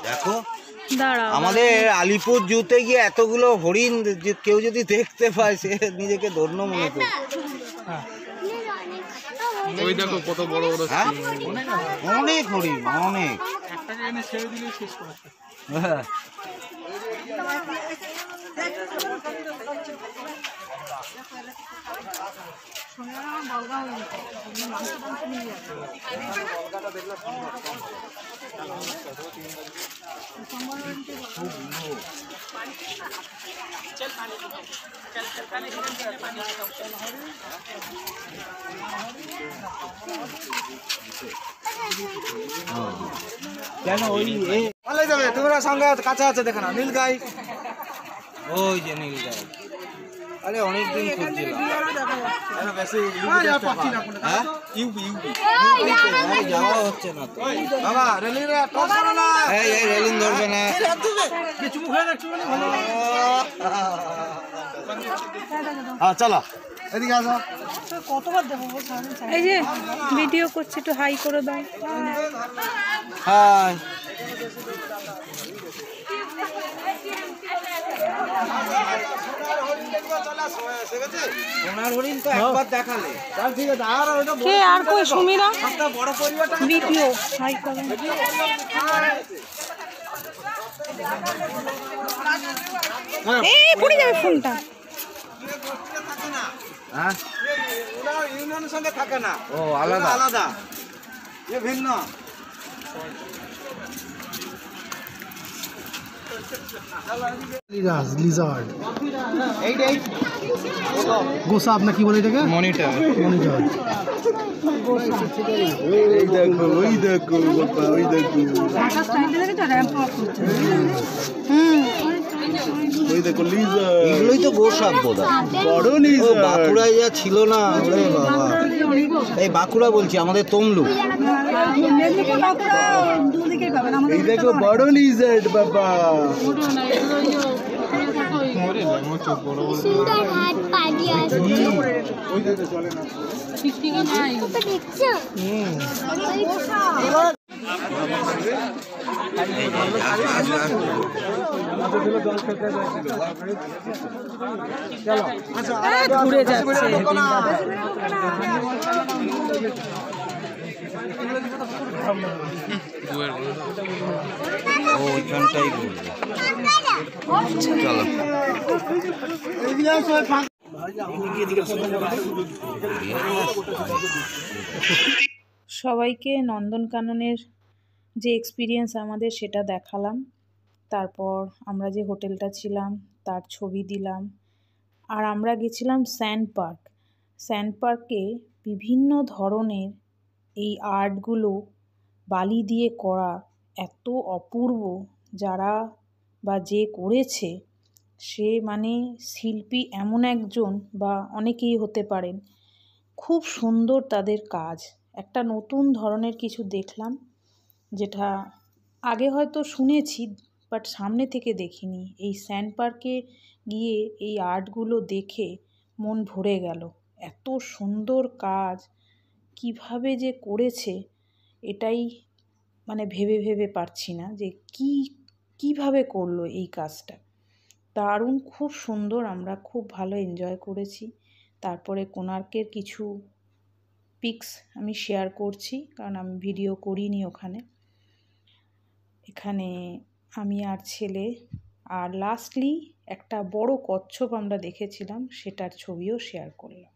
দেখো আমাদের আলিপুর জুতে গিয়ে এতগুলো হরিণ কেউ যদি দেখতে পায় সে নিজেকে ধন্য মনে করে। ওই দেখো কত বড় বড়, অনেক হরিণ, অনেক। হ্যাঁ কেন ওই ভালো যাবে, তোমরা সঙ্গে কাছে আছে দেখো না নীল গাই, ওই যে নীল গাই। আরে অনেকদিন খুঁজছিলাম, যাওয়া হচ্ছে না তো বাবা। রেলিং ধরবে না, চলো এদিকে আসো। এই যে ভিডিও করছি, একটু হাই করে দাও। হাই। কে আর কই সুমিরা ভিডিও হাই করে। এই পড়ে যাবে ফোনটা। ইউনিয়নের সঙ্গে থাকে না, ও আলাদা আলাদা, এ ভিন্ন। লিজার্ড গোসা, আপনার কি বলে এটাকে? মনিটর। মনিটর। এই দেখো, ওই দেখো বাবা, ওই দেখো, ওই দেখো লিজার্ড। এগুলোই তো গোসাপ বোধহয়, বড় লিজার্ড। বাঁকুড়ায় যা ছিল না, ওরে বাবা। এই বাঁকুড়া বলছি, আমাদের তমলুক। এই দেখো বড় লিজার্ড বাবা। ঘুরে যাচ্ছে। ওইখানটাই ঘুরবে, চলো। সবাইকে নন্দনকাননের যে এক্সপিরিয়েন্স আমাদের সেটা দেখালাম। তারপর আমরা যে হোটেলটা ছিলাম তার ছবি দিলাম। আর আমরা গেছিলাম স্যান্ড পার্ক। স্যান্ড পার্কে বিভিন্ন ধরনের এই আর্টগুলো বালি দিয়ে করা, এত অপূর্ব। যারা বা যে করেছে সে মানে শিল্পী এমন একজন, বা অনেকেই হতে পারেন। খুব সুন্দর তাদের কাজ। একটা নতুন ধরনের কিছু দেখলাম, যেটা আগে হয়তো শুনেছি বাট সামনে থেকে দেখিনি। এই স্যান্ড পার্কে গিয়ে এই আর্টগুলো দেখে মন ভরে গেল। এত সুন্দর কাজ, কিভাবে যে করেছে এটাই মানে ভেবে ভেবে পারছি না যে কিভাবে করলো এই কাজটা। দারুণ, খুব সুন্দর। আমরা খুব ভালো এনজয় করেছি। তারপরে কোণার্কের কিছু পিকস আমি শেয়ার করছি, কারণ আমি ভিডিও করিনি ওখানে। এখানে আমি আর ছেলে, আর লাস্টলি একটা বড় কচ্ছপ আমরা দেখেছিলাম, সেটার ছবিও শেয়ার করলাম।